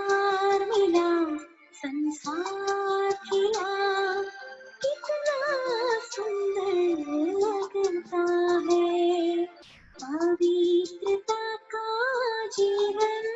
उपहार मिला संसार खिला, कितना सुंदर लगता है पवित्रता का जीवन।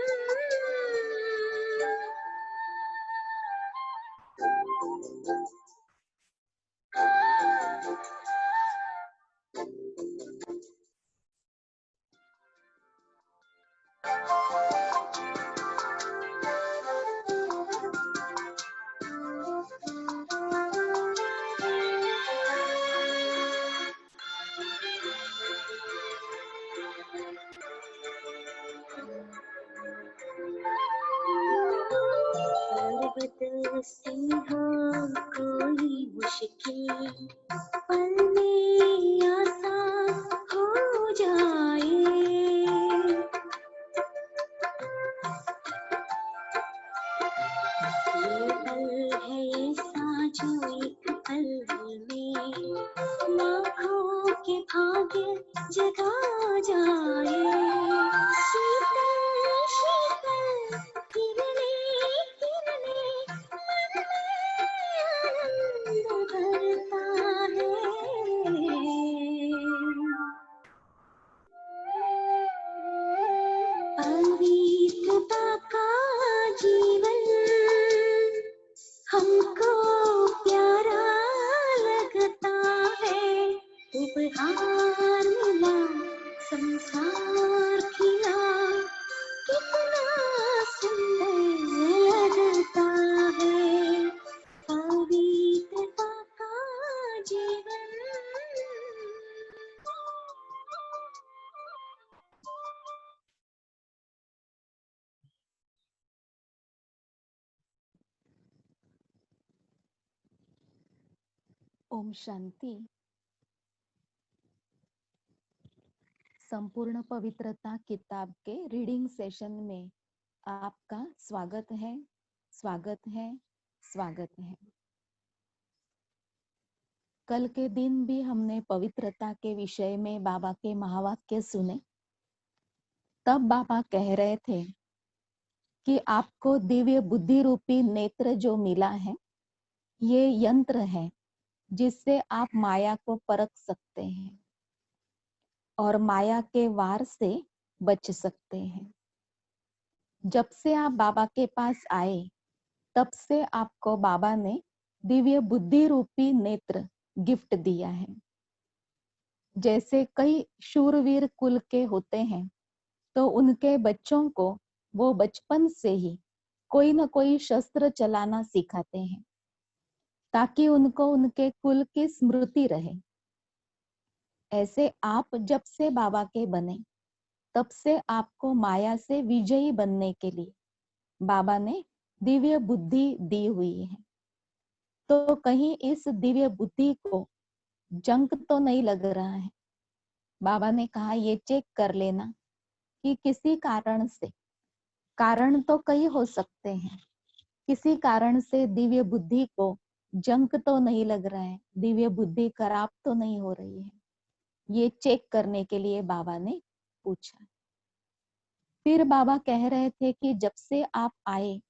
पर्वत से हो कोई मुश्किल पल में आसान हो जाए, ये पल है ऐसा जो एक पल में लाखों के भाग्य जगा जाए। शीतल शीतल किरणें किरणें मन में आनंद भरता है। पवित्रता का जीवन हमको प्यारा लगता है, उपहार मिला संसार खिला, कितना सुंदर लगता है पवित्रता का जीवन। ओम शांति। संपूर्ण पवित्रता किताब के रीडिंग सेशन में आपका स्वागत है, स्वागत है, स्वागत है। कल के दिन भी हमने पवित्रता के विषय में बाबा के महावाक्य सुने। तब बाबा कह रहे थे कि आपको दिव्य बुद्धि रूपी नेत्र जो मिला है, ये यंत्र है जिससे आप माया को परख सकते हैं और माया के वार से बच सकते हैं। जब से आप बाबा के पास आए, तब से आपको बाबा ने दिव्य बुद्धि रूपी नेत्र गिफ्ट दिया है। जैसे कई शूरवीर कुल के होते हैं, तो उनके बच्चों को वो बचपन से ही कोई न कोई शस्त्र चलाना सिखाते हैं, ताकि उनको उनके कुल की स्मृति रहे। ऐसे आप जब से बाबा के बने, तब से आपको माया से विजयी बनने के लिए बाबा ने दिव्य बुद्धि दी हुई है। तो कहीं इस दिव्य बुद्धि को जंक तो नहीं लग रहा है? बाबा ने कहा ये चेक कर लेना कि किसी कारण से, कारण तो कई हो सकते हैं, किसी कारण से दिव्य बुद्धि को जंक तो नहीं लग रहा है, दिव्य बुद्धि खराब तो नहीं हो रही है। ये चेक करने के लिए बाबा ने पूछा। फिर बाबा कह रहे थे कि जब से आप आए,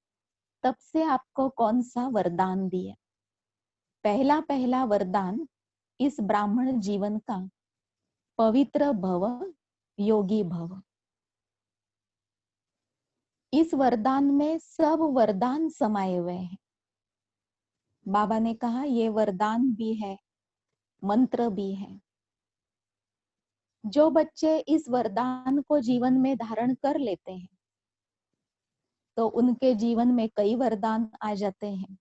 तब से आपको कौन सा वरदान दिया। पहला वरदान इस ब्राह्मण जीवन का पवित्र भव, योगी भव। इस वरदान में सब वरदान समाये हुए हैं। बाबा ने कहा ये वरदान भी है, मंत्र भी है। जो बच्चे इस वरदान को जीवन में धारण कर लेते हैं, तो उनके जीवन में कई वरदान आ जाते हैं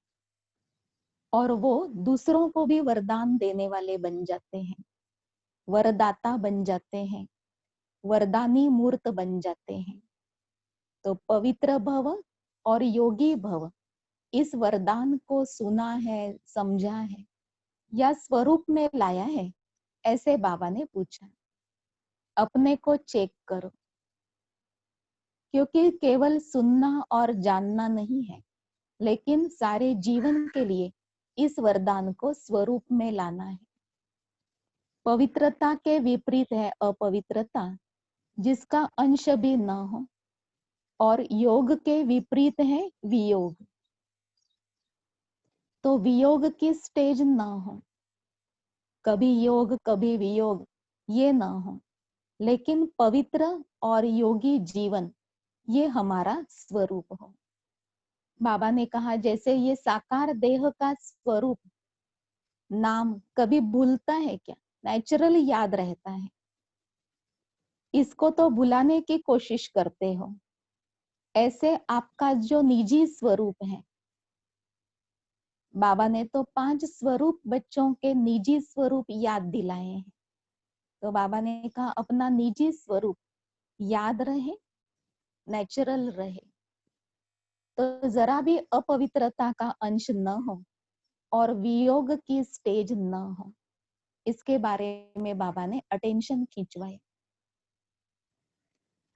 और वो दूसरों को भी वरदान देने वाले बन जाते हैं, वरदाता बन जाते हैं, वरदानी मूर्त बन जाते हैं। तो पवित्र भव और योगी भव, इस वरदान को सुना है, समझा है या स्वरूप में लाया है, ऐसे बाबा ने पूछा। अपने को चेक करो, क्योंकि केवल सुनना और जानना नहीं है, लेकिन सारे जीवन के लिए इस वरदान को स्वरूप में लाना है। पवित्रता के विपरीत है अपवित्रता, जिसका अंश भी न हो और योग के विपरीत है वियोग। तो वियोग की स्टेज ना हो, कभी योग कभी वियोग, ये ना हो, लेकिन पवित्र और योगी जीवन ये हमारा स्वरूप हो। बाबा ने कहा जैसे ये साकार देह का स्वरूप नाम कभी भूलता है क्या, नेचुरल याद रहता है, इसको तो भुलाने की कोशिश करते हो। ऐसे आपका जो निजी स्वरूप है, बाबा ने तो 5 स्वरूप बच्चों के निजी स्वरूप याद दिलाए हैं। तो बाबा ने कहा अपना निजी स्वरूप याद रहे, नेचुरल रहे, तो जरा भी अपवित्रता का अंश न हो और वियोग की स्टेज न हो, इसके बारे में बाबा ने अटेंशन खिंचवाया।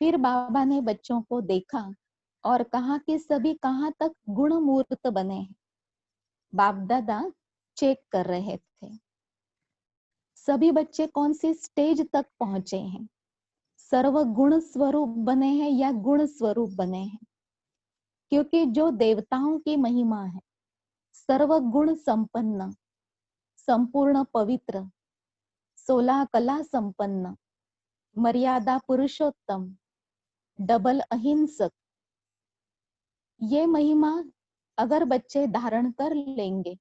फिर बाबा ने बच्चों को देखा और कहा कि सभी कहाँ तक गुण मूर्त बने हैं। बाप दादा चेक कर रहे थे सभी बच्चे कौन सी स्टेज तक पहुंचे हैं, सर्व गुण स्वरूप बने हैं या गुण स्वरूप बने हैं। क्योंकि जो देवताओं की महिमा है, सर्व गुण संपन्न, संपूर्ण पवित्र, 16 कला संपन्न, मर्यादा पुरुषोत्तम, डबल अहिंसक, ये महिमा अगर बच्चे धारण कर लेंगे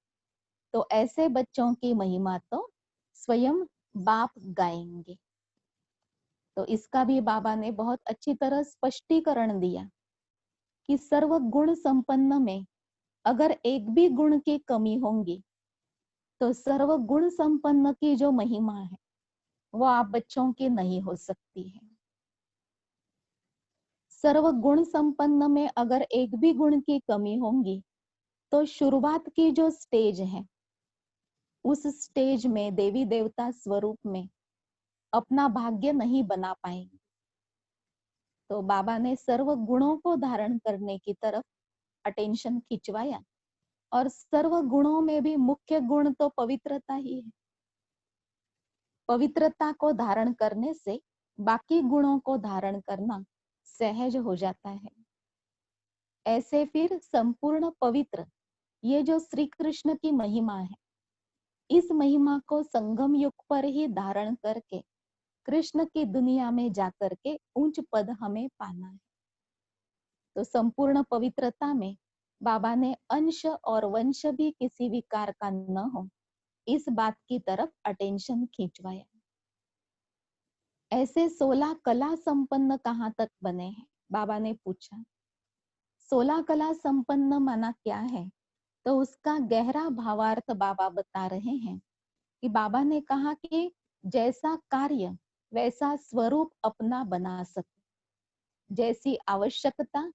तो ऐसे बच्चों की महिमा तो स्वयं बाप गाएंगे। तो इसका भी बाबा ने बहुत अच्छी तरह स्पष्टीकरण दिया कि सर्व गुण संपन्न में अगर एक भी गुण की कमी होंगी तो सर्व गुण संपन्न की जो महिमा है वो आप बच्चों की नहीं हो सकती है। सर्व गुण संपन्न में अगर एक भी गुण की कमी होंगी तो शुरुआत की जो स्टेज है उस स्टेज में देवी देवता स्वरूप में अपना भाग्य नहीं बना पाएंगे। तो बाबा ने सर्व गुणों को धारण करने की तरफ अटेंशन खिंचवाया और सर्व गुणों में भी मुख्य गुण तो पवित्रता ही है। पवित्रता को धारण करने से बाकी गुणों को धारण करना सहज हो जाता है। ऐसे फिर संपूर्ण पवित्र ये जो श्री कृष्ण की महिमा है, इस महिमा को संगम युग पर ही धारण करके कृष्ण की दुनिया में जाकर के उच्च पद हमें पाना है। तो संपूर्ण पवित्रता में बाबा ने अंश और वंश भी किसी विकार का न हो, इस बात की तरफ अटेंशन खिंचवाया। ऐसे 16 कला संपन्न कहाँ तक बने हैं, बाबा ने पूछा। 16 कला संपन्न माना क्या है, तो उसका गहरा भावार्थ बाबा बता रहे हैं कि बाबा ने कहा कि जैसा कार्य वैसा स्वरूप अपना बना सके, जैसी आवश्यकता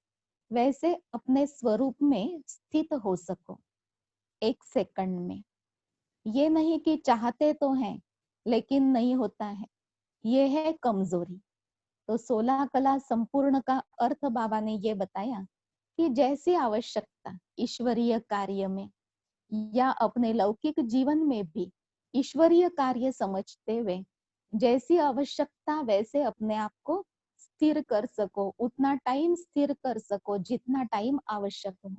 वैसे अपने स्वरूप में स्थित हो सको एक सेकंड में। ये नहीं कि चाहते तो हैं लेकिन नहीं होता है, ये है कमजोरी। तो 16 कला संपूर्ण का अर्थ बाबा ने ये बताया कि जैसी आवश्यकता ईश्वरीय कार्य में या अपने लौकिक जीवन में भी ईश्वरीय कार्य समझते हुए जैसी आवश्यकता वैसे अपने आप को स्थिर कर सको, उतना टाइम स्थिर कर सको जितना टाइम आवश्यक हो,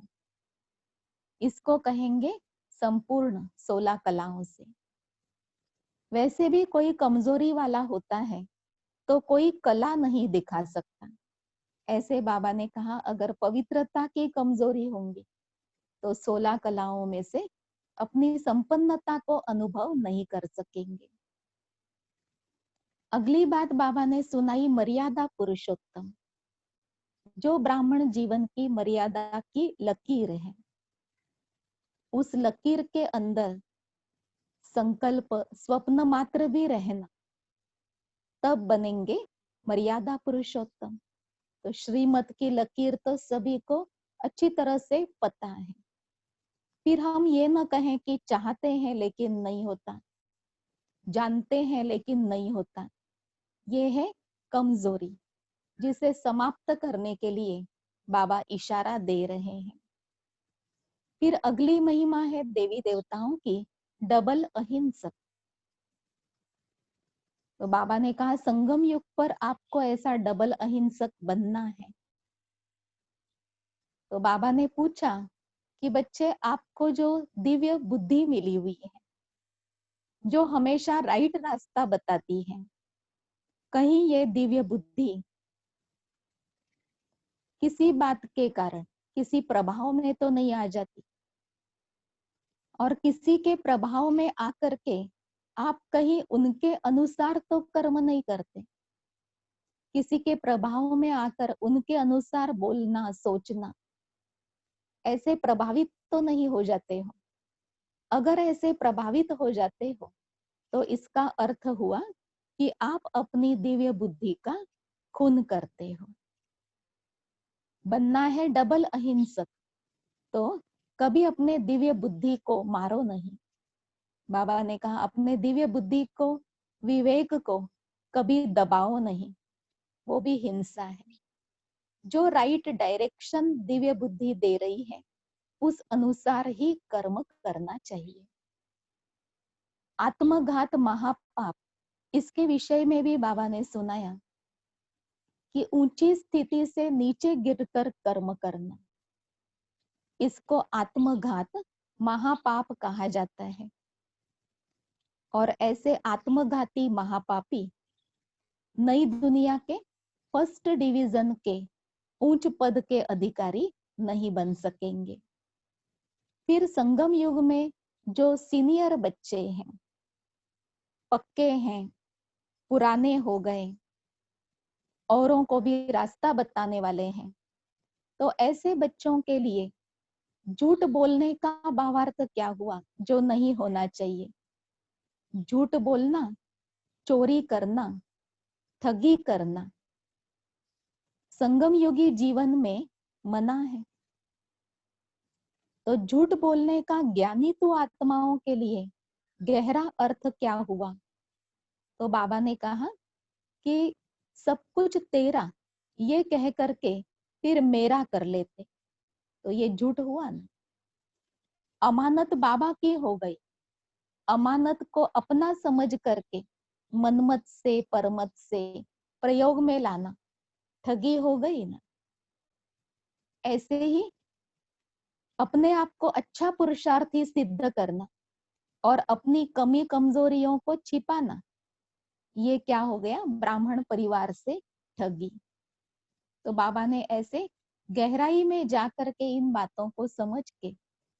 इसको कहेंगे संपूर्ण 16 कलाओं से। वैसे भी कोई कमजोरी वाला होता है तो कोई कला नहीं दिखा सकता। ऐसे बाबा ने कहा अगर पवित्रता की कमजोरी होंगी तो 16 कलाओं में से अपनी संपन्नता को अनुभव नहीं कर सकेंगे। अगली बात बाबा ने सुनाई मर्यादा पुरुषोत्तम, जो ब्राह्मण जीवन की मर्यादा की लकीर है, उस लकीर के अंदर संकल्प स्वप्न मात्र भी रहना, तब बनेंगे मर्यादा पुरुषोत्तम। तो श्रीमत की लकीर तो सभी को अच्छी तरह से पता है। फिर हम ये न कहें कि चाहते हैं लेकिन नहीं होता, जानते हैं लेकिन नहीं होता, ये है कमजोरी, जिसे समाप्त करने के लिए बाबा इशारा दे रहे हैं। फिर अगली महिमा है देवी देवताओं की डबल अहिंसक। तो बाबा ने कहा संगम युग पर आपको ऐसा डबल अहिंसक बनना है। तो बाबा ने पूछा कि बच्चे, आपको जो दिव्य बुद्धि मिली हुई है, जो हमेशा राइट रास्ता बताती है, कहीं ये दिव्य बुद्धि किसी बात के कारण किसी प्रभाव में तो नहीं आ जाती, और किसी के प्रभाव में आकर के आप कहीं उनके अनुसार तो कर्म नहीं करते, किसी के प्रभाव में आकर उनके अनुसार बोलना सोचना, ऐसे प्रभावित तो नहीं हो जाते हो। अगर ऐसे प्रभावित हो जाते हो तो इसका अर्थ हुआ कि आप अपनी दिव्य बुद्धि का खून करते हो। बनना है डबल अहिंसक, तो कभी अपने दिव्य बुद्धि को मारो नहीं। बाबा ने कहा अपने दिव्य बुद्धि को, विवेक को कभी दबाओ नहीं, वो भी हिंसा है। जो राइट डायरेक्शन दिव्य बुद्धि दे रही है उस अनुसार ही कर्म करना चाहिए। आत्मघात महापाप, इसके विषय में भी बाबा ने सुनाया कि ऊंची स्थिति से नीचे गिरकर कर्म करना, इसको आत्मघात महापाप कहा जाता है। और ऐसे आत्मघाती महापापी नई दुनिया के फर्स्ट डिवीजन के उच्च पद के अधिकारी नहीं बन सकेंगे। फिर संगम युग में जो सीनियर बच्चे हैं, पक्के हैं, पुराने हो गए, औरों को भी रास्ता बताने वाले हैं, तो ऐसे बच्चों के लिए झूठ बोलने का भावार्थ क्या हुआ, जो नहीं होना चाहिए। झूठ बोलना, चोरी करना, ठगी करना संगम योगी जीवन में मना है। तो झूठ बोलने का ज्ञानी तो आत्माओं के लिए गहरा अर्थ क्या हुआ। तो बाबा ने कहा कि सब कुछ तेरा, ये कह करके फिर मेरा कर लेते, तो ये झूठ हुआ ना। अमानत बाबा की हो गई, अमानत को अपना समझ करके मनमत से परमत से प्रयोग में लाना ठगी हो गई ना। ऐसे ही अपने आप को अच्छा पुरुषार्थी सिद्ध करना और अपनी कमी कमजोरियों को छिपाना, ये क्या हो गया, ब्राह्मण परिवार से ठगी। तो बाबा ने ऐसे गहराई में जाकर के इन बातों को समझ के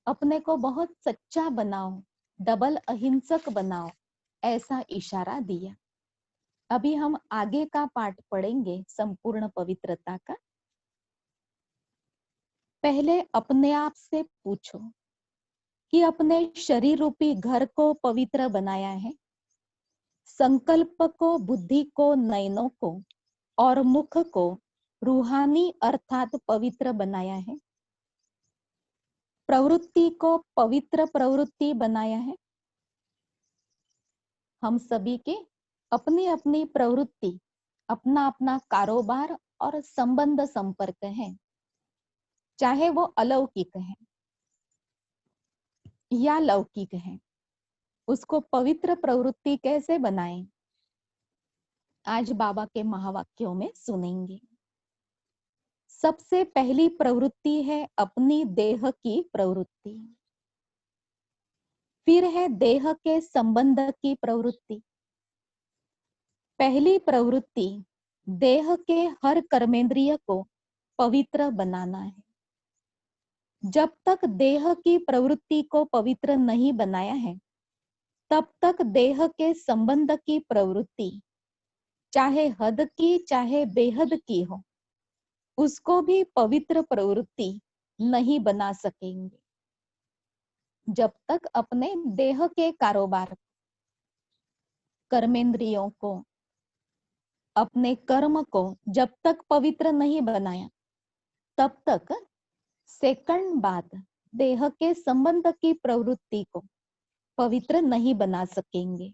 अपने को बहुत सच्चा बनाओ, डबल अहिंसक बनाओ, ऐसा इशारा दिया। अभी हम आगे का पाठ पढ़ेंगे संपूर्ण पवित्रता का। पहले अपने आप से पूछो कि अपने शरीर रूपी घर को पवित्र बनाया है, संकल्प को, बुद्धि को, नयनों को और मुख को रूहानी अर्थात पवित्र बनाया है, प्रवृत्ति को पवित्र प्रवृत्ति बनाया है। हम सभी के अपनी अपनी प्रवृत्ति, अपना अपना कारोबार और संबंध संपर्क है, चाहे वो अलौकिक है या लौकिक है। उसको पवित्र प्रवृत्ति कैसे बनाएं, आज बाबा के महावाक्यों में सुनेंगे। सबसे पहली प्रवृत्ति है अपनी देह की प्रवृत्ति, फिर है देह के संबंध की प्रवृत्ति। पहली प्रवृत्ति देह के हर कर्मेंद्रिय को पवित्र बनाना है। जब तक देह की प्रवृत्ति को पवित्र नहीं बनाया है, तब तक देह के संबंध की प्रवृत्ति चाहे हद की चाहे बेहद की हो, उसको भी पवित्र प्रवृत्ति नहीं बना सकेंगे। जब तक अपने देह के कारोबार, कर्मेंद्रियों को, अपने कर्म को जब तक पवित्र नहीं बनाया, तब तक सेकंड बात देह के संबंध की प्रवृत्ति को पवित्र नहीं बना सकेंगे।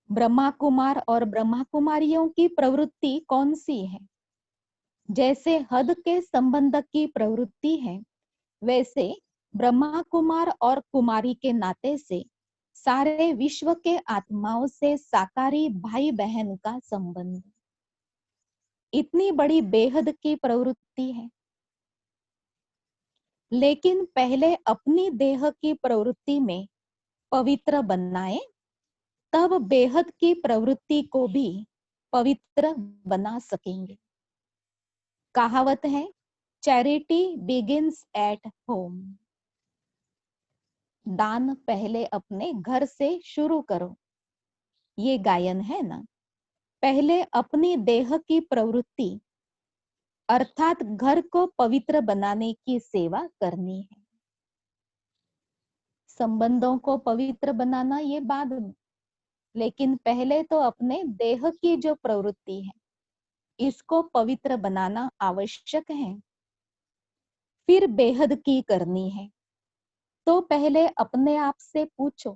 ब्रह्मा कुमार और ब्रह्मा कुमारियों की प्रवृत्ति कौन सी है? जैसे हद के संबंध की प्रवृत्ति है, वैसे ब्रह्मा कुमार और कुमारी के नाते से सारे विश्व के आत्माओं से साकारी भाई बहन का संबंध, इतनी बड़ी बेहद की प्रवृत्ति है। लेकिन पहले अपनी देह की प्रवृत्ति में पवित्र बनाए, तब बेहद की प्रवृत्ति को भी पवित्र बना सकेंगे। कहावत है, चैरिटी बिगिंस एट होम। दान पहले अपने घर से शुरू करो, ये गायन है ना। पहले अपनी देह की प्रवृत्ति अर्थात घर को पवित्र बनाने की सेवा करनी है। संबंधों को पवित्र बनाना ये बाद में, लेकिन पहले तो अपने देह की जो प्रवृत्ति है इसको पवित्र बनाना आवश्यक है, फिर बेहद की करनी है। तो पहले अपने आप से पूछो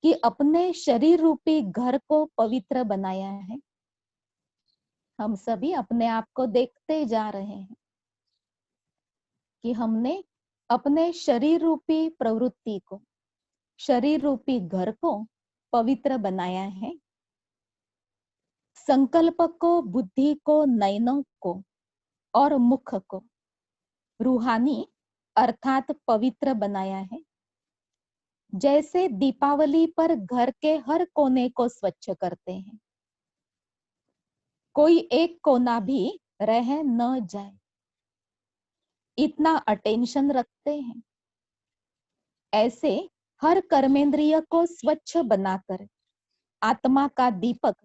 कि अपने शरीर रूपी घर को पवित्र बनाया है। हम सभी अपने आप को देखते जा रहे हैं कि हमने अपने शरीर रूपी प्रवृत्ति को, शरीर रूपी घर को पवित्र बनाया है। संकल्प को, बुद्धि को, नयनों को और मुख को रूहानी अर्थात पवित्र बनाया है। जैसे दीपावली पर घर के हर कोने को स्वच्छ करते हैं, कोई एक कोना भी रह न जाए, इतना अटेंशन रखते हैं। ऐसे हर कर्मेंद्रिय को स्वच्छ बनाकर आत्मा का दीपक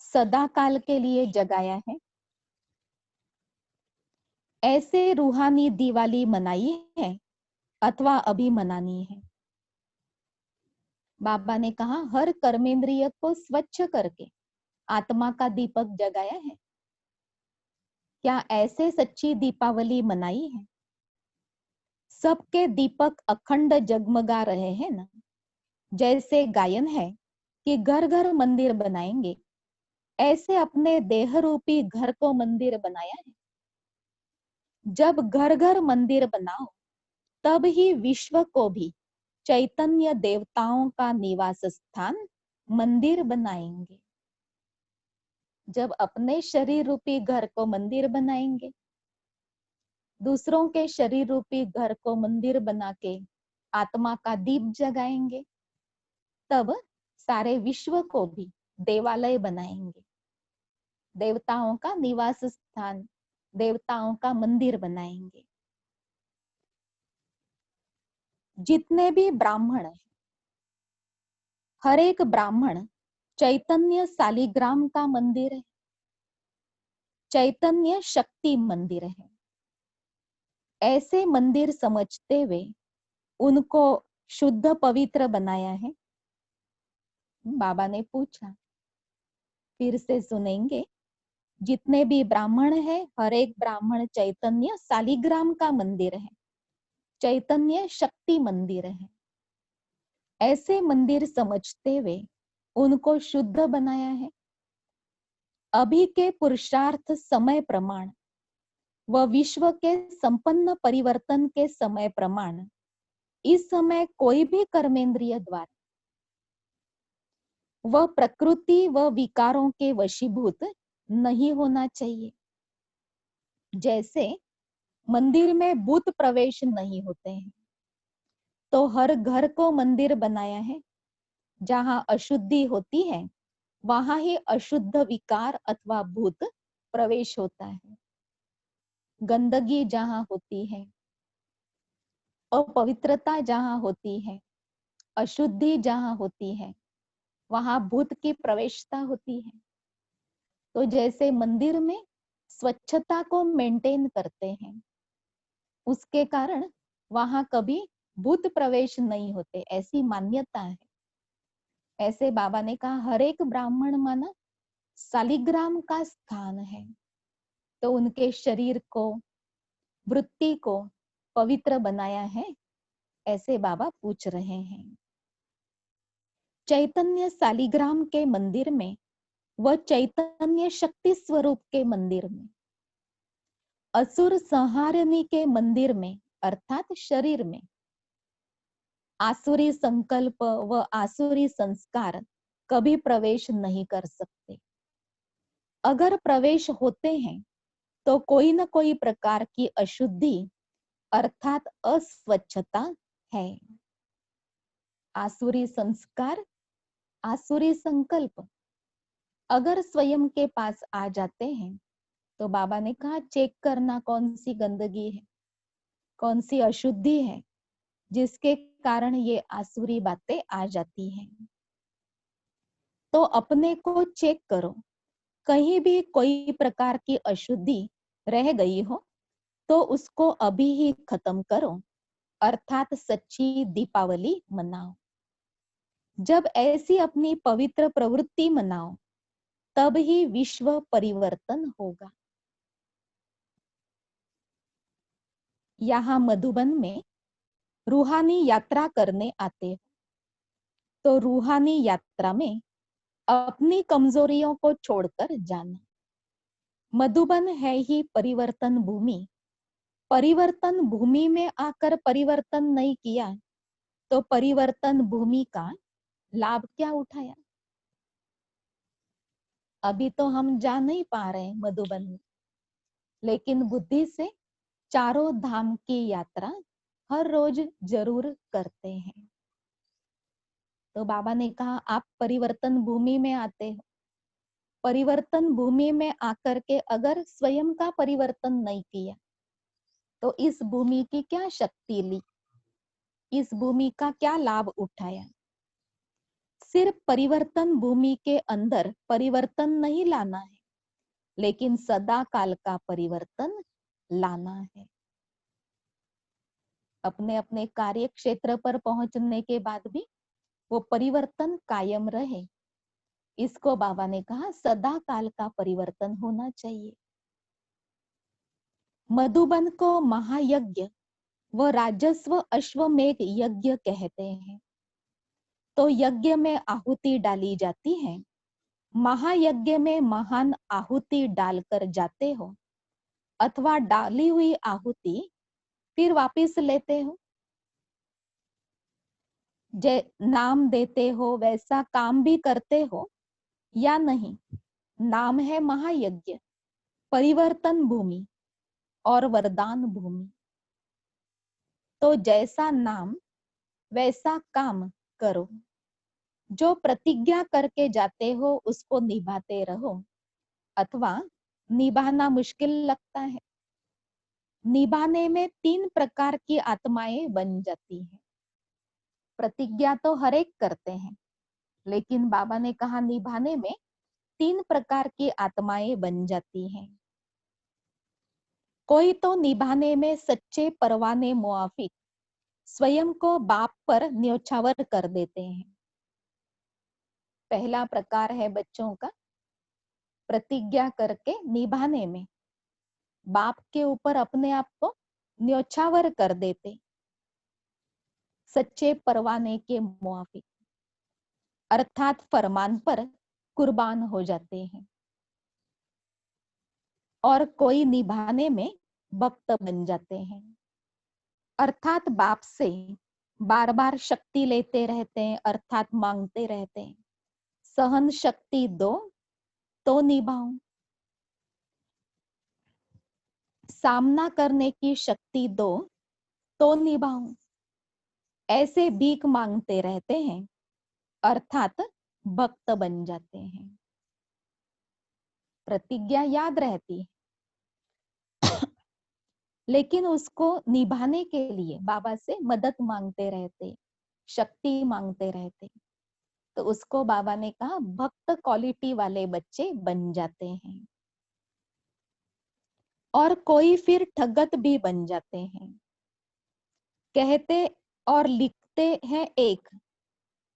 सदा काल के लिए जगाया है। ऐसे रूहानी दिवाली मनाई है अथवा अभी मनानी है। बाबा ने कहा हर कर्मेंद्रिय को स्वच्छ करके आत्मा का दीपक जगाया है। क्या ऐसे सच्ची दीपावली मनाई है? सबके दीपक अखंड जगमगा रहे हैं ना। जैसे गायन है कि घर घर मंदिर बनाएंगे, ऐसे अपने देह रूपी घर को मंदिर बनाया है। जब घर घर मंदिर बनाओ तब ही विश्व को भी चैतन्य देवताओं का निवास स्थान मंदिर बनाएंगे। जब अपने शरीर रूपी घर को मंदिर बनाएंगे, दूसरों के शरीर रूपी घर को मंदिर बना के आत्मा का दीप जगाएंगे, तब सारे विश्व को भी देवालय बनाएंगे, देवताओं का निवास स्थान, देवताओं का मंदिर बनाएंगे। जितने भी ब्राह्मण हैं, हर एक ब्राह्मण चैतन्य सालिग्राम का मंदिर है, चैतन्य शक्ति मंदिर है। ऐसे मंदिर समझते हुए उनको शुद्ध पवित्र बनाया है। बाबा ने पूछा, फिर से सुनेंगे। जितने भी ब्राह्मण है, हर एक ब्राह्मण चैतन्य सालिग्राम का मंदिर है, चैतन्य शक्ति मंदिर है। ऐसे मंदिर समझते हुए उनको शुद्ध बनाया है। अभी के पुरुषार्थ समय प्रमाण व विश्व के संपन्न परिवर्तन के समय प्रमाण इस समय कोई भी कर्मेंद्रिय द्वारा वह प्रकृति व विकारों के वशीभूत नहीं होना चाहिए। जैसे मंदिर में भूत प्रवेश नहीं होते हैं, तो हर घर को मंदिर बनाया है। जहां अशुद्धि होती है वहां ही अशुद्ध विकार अथवा भूत प्रवेश होता है। गंदगी जहां होती है, अपवित्रता जहां होती है, अशुद्धि जहां होती है, वहां भूत की प्रवेशता होती है। तो जैसे मंदिर में स्वच्छता को मेंटेन करते हैं, उसके कारण वहां कभी भूत प्रवेश नहीं होते, ऐसी मान्यता है। ऐसे बाबा ने कहा हर एक ब्राह्मण माना सालिग्राम का स्थान है, तो उनके शरीर को, वृत्ति को पवित्र बनाया है। ऐसे बाबा पूछ रहे हैं। चैतन्य सालिग्राम के मंदिर में व चैतन्य शक्ति स्वरूप के मंदिर में, असुर संहारिणी के मंदिर में अर्थात शरीर में आसुरी संकल्प व आसुरी संस्कार कभी प्रवेश नहीं कर सकते। अगर प्रवेश होते हैं तो कोई न कोई प्रकार की अशुद्धि अर्थात अस्वच्छता है। आसुरी संस्कार, आसुरी संकल्प अगर स्वयं के पास आ जाते हैं तो बाबा ने कहा चेक करना कौन सी गंदगी है, कौन सी अशुद्धि है जिसके कारण ये आसुरी बातें आ जाती हैं। तो अपने को चेक करो, कहीं भी कोई प्रकार की अशुद्धि रह गई हो तो उसको अभी ही खत्म करो, अर्थात सच्ची दीपावली मनाओ। जब ऐसी अपनी पवित्र प्रवृत्ति मनाओ तब ही विश्व परिवर्तन होगा। यहाँ मधुबन में रूहानी यात्रा करने आते हो तो रूहानी यात्रा में अपनी कमजोरियों को छोड़कर जाना। मधुबन है ही परिवर्तन भूमि। परिवर्तन भूमि में आकर परिवर्तन नहीं किया तो परिवर्तन भूमि का लाभ क्या उठाया। अभी तो हम जा नहीं पा रहे मधुबन में, लेकिन बुद्धि से चारों धाम की यात्रा हर रोज जरूर करते हैं। तो बाबा ने कहा आप परिवर्तन भूमि में आते हो, परिवर्तन भूमि में आकर के अगर स्वयं का परिवर्तन नहीं किया तो इस भूमि की क्या शक्ति ली, इस भूमि का क्या लाभ उठाया। सिर्फ परिवर्तन भूमि के अंदर परिवर्तन नहीं लाना है, लेकिन सदा काल का परिवर्तन लाना है। अपने अपने कार्य क्षेत्र पर पहुंचने के बाद भी वो परिवर्तन कायम रहे, इसको बाबा ने कहा सदा काल का परिवर्तन होना चाहिए। मधुबन को महायज्ञ व राजस्व अश्वमेघ यज्ञ कहते हैं। तो यज्ञ में आहुति डाली जाती है, महायज्ञ में महान आहुति डालकर जाते हो अथवा डाली हुई आहुति फिर वापस लेते हो। जे नाम देते हो वैसा काम भी करते हो या नहीं। नाम है महायज्ञ, परिवर्तन भूमि और वरदान भूमि। तो जैसा नाम वैसा काम करो, जो प्रतिज्ञा करके जाते हो उसको निभाते रहो, अथवा निभाना मुश्किल लगता है। निभाने में 3 प्रकार की आत्माएं बन जाती हैं। प्रतिज्ञा तो हर एक करते हैं, लेकिन बाबा ने कहा निभाने में 3 प्रकार की आत्माएं बन जाती हैं। कोई तो निभाने में सच्चे परवाने मुआफिक स्वयं को बाप पर न्योछावर कर देते हैं। पहला प्रकार है बच्चों का, प्रतिज्ञा करके निभाने में बाप के ऊपर अपने आप को न्योछावर कर देते, सच्चे परवाने के मुआफिक अर्थात फरमान पर कुर्बान हो जाते हैं। और कोई निभाने में भक्त बन जाते हैं, अर्थात बाप से बार बार शक्ति लेते रहते हैं, अर्थात मांगते रहते हैं, सहन शक्ति दो तो निभाऊं, सामना करने की शक्ति दो तो निभाऊं, ऐसे भीख मांगते रहते हैं, अर्थात भक्त बन जाते हैं। प्रतिज्ञा याद रहती है, लेकिन उसको निभाने के लिए बाबा से मदद मांगते रहते, शक्ति मांगते रहते। तो उसको बाबा ने कहा भक्त क्वालिटी वाले बच्चे बन जाते हैं। और कोई फिर ठगत भी बन जाते हैं, कहते और लिखते हैं एक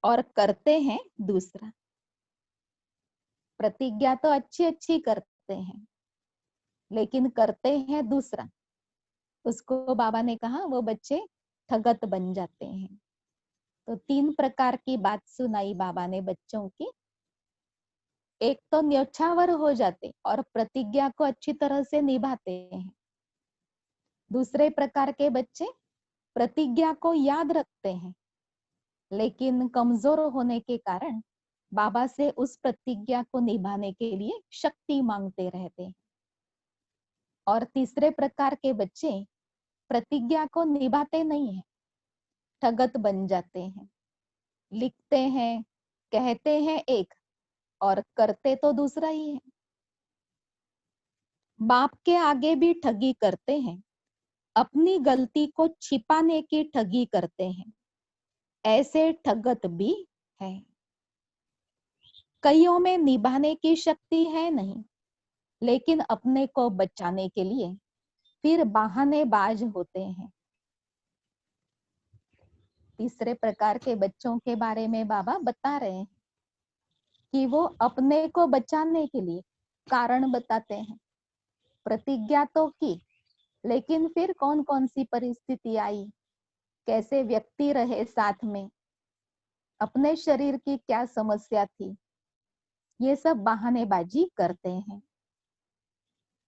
और करते हैं दूसरा। प्रतिज्ञा तो अच्छी अच्छी करते हैं, लेकिन करते हैं दूसरा। उसको बाबा ने कहा वो बच्चे ठगत बन जाते हैं। तो 3 प्रकार की बात सुनाई बाबा ने बच्चों की। एक तो न्योछावर हो जाते और प्रतिज्ञा को अच्छी तरह से निभाते हैं। दूसरे प्रकार के बच्चे प्रतिज्ञा को याद रखते हैं, लेकिन कमजोर होने के कारण बाबा से उस प्रतिज्ञा को निभाने के लिए शक्ति मांगते रहते हैं। और तीसरे प्रकार के बच्चे प्रतिज्ञा को निभाते नहीं है, ठगत बन जाते हैं, लिखते हैं, कहते हैं एक और करते तो दूसरा ही है। बाप के आगे भी ठगी करते हैं, अपनी गलती को छिपाने की ठगी करते हैं, ऐसे ठगत भी है। कईयों में निभाने की शक्ति है नहीं, लेकिन अपने को बचाने के लिए फिर बहानेबाज होते हैं। तीसरे प्रकार के बच्चों के बारे में बाबा बता रहे हैं कि वो अपने को बचाने के लिए कारण बताते हैं। प्रतिज्ञा तो की, लेकिन फिर कौन कौन सी परिस्थिति आई, कैसे व्यक्ति रहे साथ में, अपने शरीर की क्या समस्या थी, ये सब बहानेबाजी करते हैं।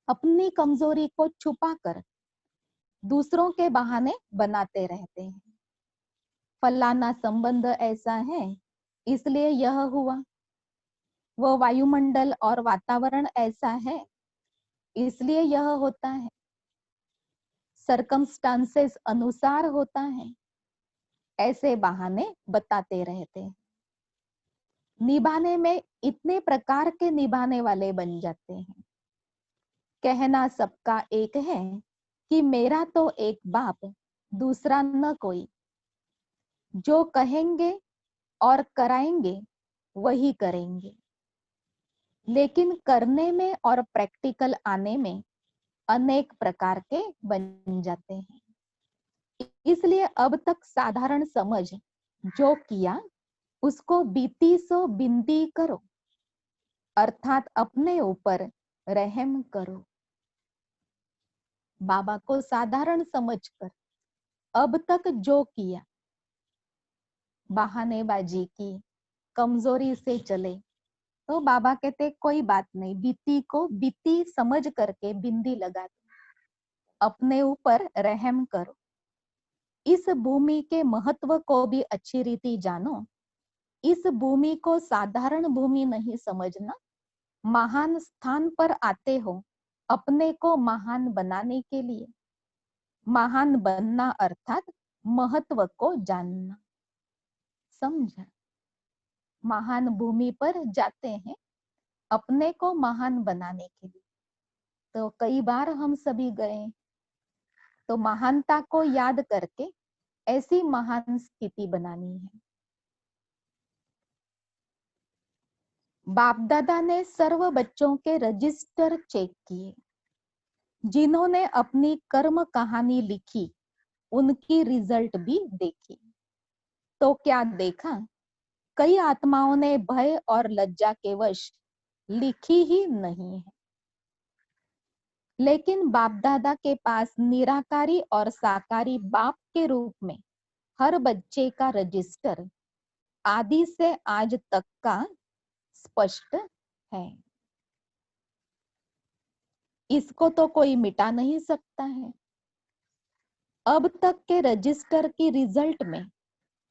अपनी कमजोरी को छुपाकर दूसरों के बहाने बनाते रहते हैं। फलाना संबंध ऐसा है इसलिए यह हुआ, वो वायुमंडल और वातावरण ऐसा है इसलिए यह होता है, सरकमस्टांसेस अनुसार होता है, ऐसे बहाने बताते रहते हैं। निभाने में इतने प्रकार के निभाने वाले बन जाते हैं। कहना सबका एक है कि मेरा तो एक बाप दूसरा न कोई, जो कहेंगे और कराएंगे वही करेंगे। लेकिन करने में और प्रैक्टिकल आने में अनेक प्रकार के बन जाते हैं। इसलिए अब तक साधारण समझ जो किया उसको बीती सो बिनती करो, अर्थात अपने ऊपर रहम करो। बाबा को साधारण समझकर अब तक जो किया, बहानेबाजी की, कमजोरी से चले, तो बाबा कहते कोई बात नहीं, बीती को बीती समझ करके बिंदी लगा दो, अपने ऊपर रहम करो। इस भूमि के महत्व को भी अच्छी रीति जानो। इस भूमि को साधारण भूमि नहीं समझना, महान स्थान पर आते हो अपने को महान बनाने के लिए। महान बनना अर्थात महत्व को जानना, समझा। महान भूमि पर जाते हैं अपने को महान बनाने के लिए। तो कई बार हम सभी गए, तो महानता को याद करके ऐसी महान स्थिति बनानी है। बाप दादा ने सर्व बच्चों के रजिस्टर चेक किए। जिन्होंने अपनी कर्म कहानी लिखी उनकी रिजल्ट भी देखी। तो क्या देखा, कई आत्माओं ने भय और लज्जा के वश लिखी ही नहीं है। लेकिन बाप दादा के पास निराकारी और साकारी बाप के रूप में हर बच्चे का रजिस्टर आदि से आज तक का स्पष्ट है। इसको तो कोई मिटा नहीं सकता है। अब तक के रजिस्टर की रिजल्ट में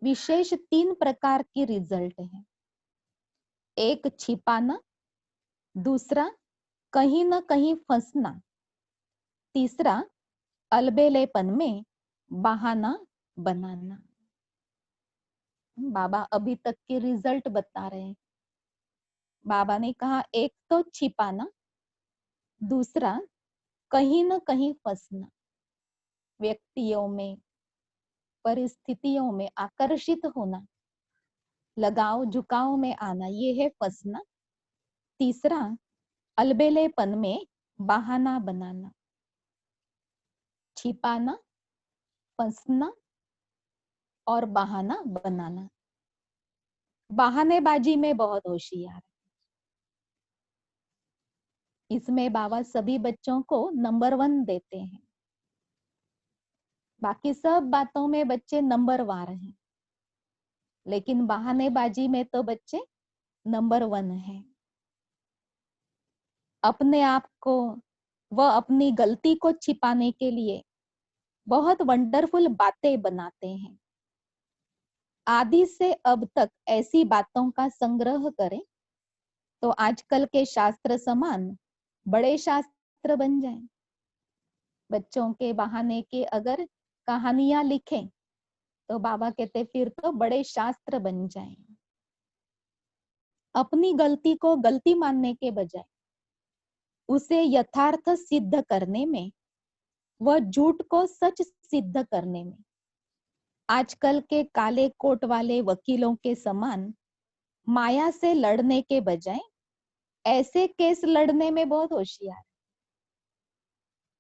विशेष 3 प्रकार की रिजल्ट है। एक छिपाना, दूसरा कहीं न कहीं फंसना, तीसरा अलबेलेपन में बहाना बनाना। बाबा अभी तक के रिजल्ट बता रहे हैं। बाबा ने कहा एक तो छिपाना, दूसरा कहीं न कहीं फंसना, व्यक्तियों में, परिस्थितियों में आकर्षित होना, लगाव झुकाव में आना, ये है फंसना। तीसरा अलबेलेपन में बहाना बनाना। छिपाना, फंसना और बहाना बनाना। बहानेबाजी में बहुत होशियार है। इसमें बाबा सभी बच्चों को नंबर 1 देते हैं। बाकी सब बातों में बच्चे नंबरवार हैं, लेकिन बहानेबाजी में तो बच्चे नंबर 1 है। अपने आप को व अपनी गलती को छिपाने के लिए बहुत वंडरफुल बातें बनाते हैं। आदि से अब तक ऐसी बातों का संग्रह करें तो आजकल के शास्त्र समान बड़े शास्त्र बन जाएं। बच्चों के बहाने के अगर कहानियां लिखें तो बाबा कहते फिर तो बड़े शास्त्र बन जाएं। अपनी गलती को गलती मानने के बजाय उसे यथार्थ सिद्ध करने में व झूठ को सच सिद्ध करने में आजकल के काले कोट वाले वकीलों के समान माया से लड़ने के बजाय ऐसे केस लड़ने में बहुत होशियार।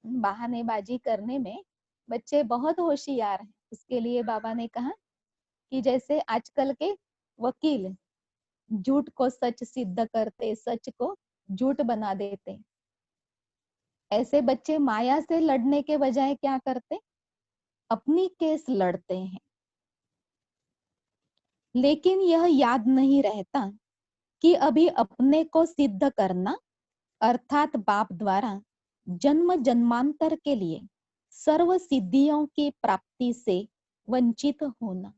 बहानेबाजी करने में बच्चे बहुत होशियार हैं। उसके लिए बाबा ने कहा कि जैसे आजकल के वकील झूठ को सच सिद्ध करते, सच को झूठ बना देते, ऐसे बच्चे माया से लड़ने के बजाय क्या करते, अपनी केस लड़ते हैं। लेकिन यह याद नहीं रहता कि अभी अपने को सिद्ध करना अर्थात बाप द्वारा जन्म जन्मांतर के लिए सर्व सिद्धियों की प्राप्ति से वंचित होना,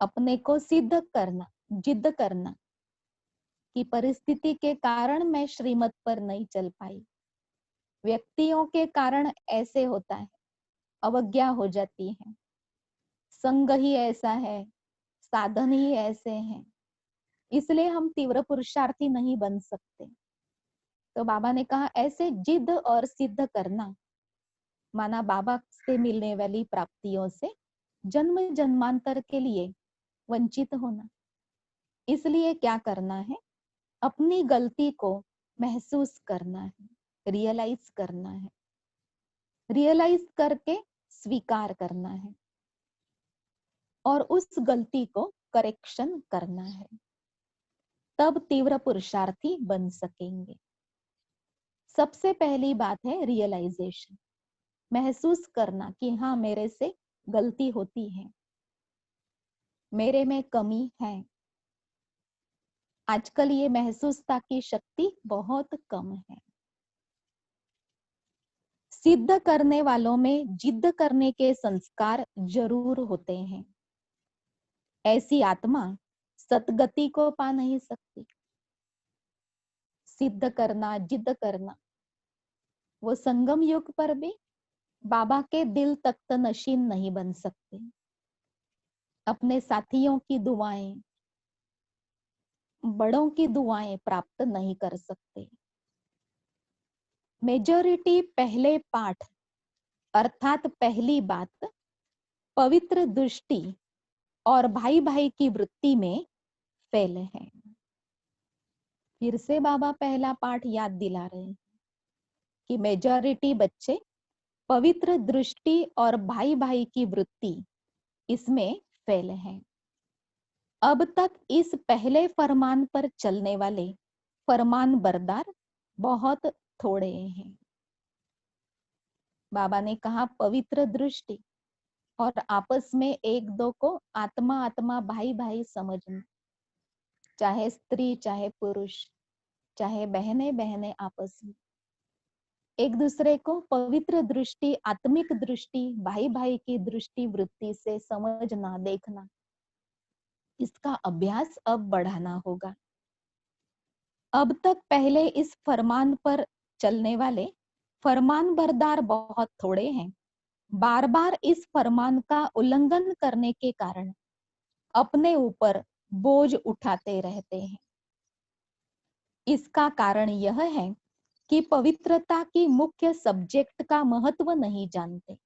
अपने को सिद्ध करना, जिद करना कि परिस्थिति के कारण मैं श्रीमत पर नहीं चल पाई, व्यक्तियों के कारण ऐसे होता है, अवज्ञा हो जाती है, संग ही ऐसा है, साधन ही ऐसे हैं, इसलिए हम तीव्र पुरुषार्थी नहीं बन सकते। तो बाबा ने कहा ऐसे जिद और सिद्ध करना माना बाबा से मिलने वाली प्राप्तियों से जन्म जन्मांतर के लिए वंचित होना। इसलिए क्या करना है, अपनी गलती को महसूस करना है, रियलाइज करना है, रियलाइज करके स्वीकार करना है और उस गलती को करेक्शन करना है, तब तीव्र पुरुषार्थी बन सकेंगे। सबसे पहली बात है रियलाइजेशन, महसूस करना कि हाँ मेरे से गलती होती है, मेरे में कमी है। आजकल ये महसूसता की शक्ति बहुत कम है। सिद्ध करने वालों में जिद करने के संस्कार जरूर होते हैं। ऐसी आत्मा सतगति को पा नहीं सकती। सिद्ध करना, जिद करना, वो संगम युग पर भी बाबा के दिल तख्त नशीन नहीं बन सकते। अपने साथियों की दुआएं, बड़ों की दुआएं प्राप्त नहीं कर सकते। मेजॉरिटी पहले पाठ अर्थात पहली बात पवित्र दृष्टि और भाई भाई की वृत्ति में फेल है। फिर से बाबा पहला पाठ याद दिला रहे हैं कि मेजॉरिटी बच्चे पवित्र दृष्टि और भाई भाई की वृत्ति इसमें फेल हैं। अब तक इस पहले फरमान पर चलने वाले फरमान बरदार बहुत थोड़े हैं। बाबा ने कहा पवित्र दृष्टि और आपस में एक दो को आत्मा आत्मा भाई भाई समझना, चाहे स्त्री चाहे पुरुष, चाहे बहने बहने आपस में एक दूसरे को पवित्र दृष्टि, आत्मिक दृष्टि, भाई भाई की दृष्टि वृत्ति से समझना, देखना, इसका अभ्यास अब बढ़ाना होगा। अब तक पहले इस फरमान पर चलने वाले फरमान बरदार बहुत थोड़े हैं। बार बार इस फरमान का उल्लंघन करने के कारण अपने ऊपर बोझ उठाते रहते हैं। इसका कारण यह है कि पवित्रता की मुख्य सब्जेक्ट का महत्व नहीं जानते,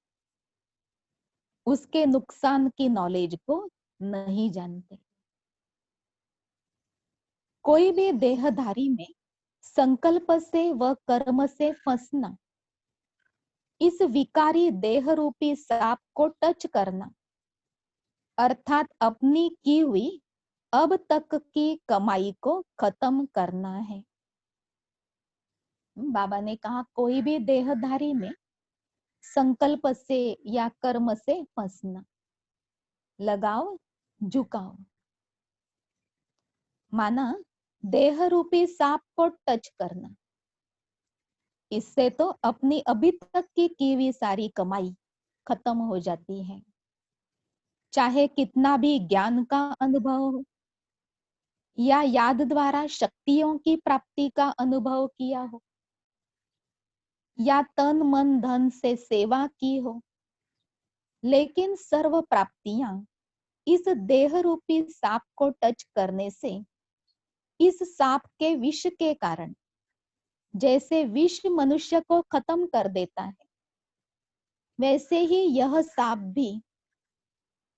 उसके नुकसान की नॉलेज को नहीं जानते। कोई भी देहधारी में संकल्प से व कर्म से फंसना, इस विकारी देह रूपी सांप को टच करना, अर्थात अपनी की हुई अब तक की कमाई को खत्म करना है। बाबा ने कहा कोई भी देहधारी में संकल्प से या कर्म से फंसना, लगाओ झुकाओ, माना देह रूपी सांप को टच करना, इससे तो अपनी अभी तक की हुई सारी कमाई खत्म हो जाती है। चाहे कितना भी ज्ञान का अनुभव हो या याद द्वारा शक्तियों की प्राप्ति का अनुभव किया हो, या तन मन धन से सेवा की हो, लेकिन सर्व प्राप्तियां इस देह रूपी सांप को टच करने से इस सांप के विष के कारण, जैसे विष मनुष्य को खत्म कर देता है, वैसे ही यह सांप भी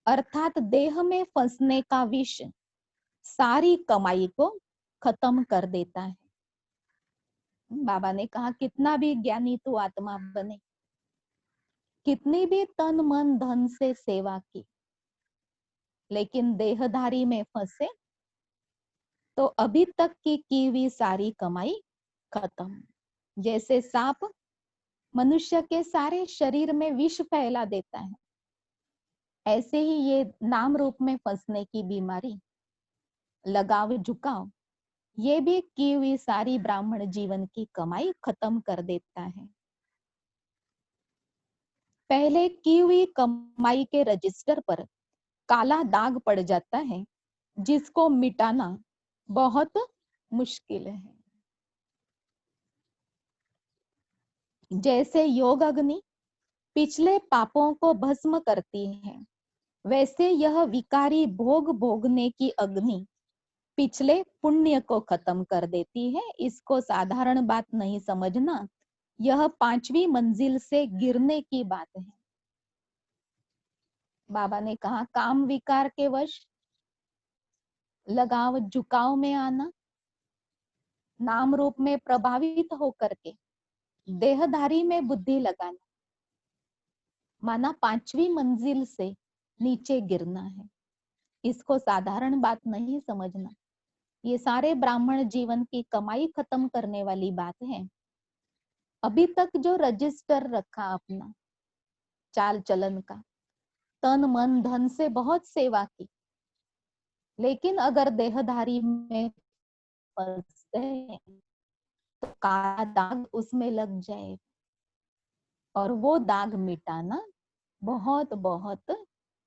अर्थात देह में फंसने का विष सारी कमाई को खत्म कर देता है। बाबा ने कहा कितना भी ज्ञानी तू आत्मा बने, कितनी भी तन मन धन से सेवा की, लेकिन देहधारी में फंसे तो अभी तक की हुई सारी कमाई खत्म। जैसे सांप मनुष्य के सारे शरीर में विष फैला देता है, ऐसे ही ये नाम रूप में फंसने की बीमारी, लगाव झुकाव, ये भी की हुई सारी ब्राह्मण जीवन की कमाई खत्म कर देता है। पहले की हुई कमाई के रजिस्टर पर काला दाग पड़ जाता है, जिसको मिटाना बहुत मुश्किल है। जैसे योग अग्नि पिछले पापों को भस्म करती है, वैसे यह विकारी भोग भोगने की अग्नि पिछले पुण्य को खत्म कर देती है। इसको साधारण बात नहीं समझना, यह 5वीं मंजिल से गिरने की बात है। बाबा ने कहा काम विकार के वश लगाव झुकाव में आना, नाम रूप में प्रभावित होकर के देहधारी में बुद्धि लगाना, माना 5वीं मंजिल से नीचे गिरना है। इसको साधारण बात नहीं समझना, ये सारे ब्राह्मण जीवन की कमाई खत्म करने वाली बात है। अभी तक जो रजिस्टर रखा अपना चाल चलन का, तन मन धन से बहुत सेवा की, लेकिन अगर देहधारी में फंस गए तो काला दाग उसमें लग जाए, और वो दाग मिटाना बहुत बहुत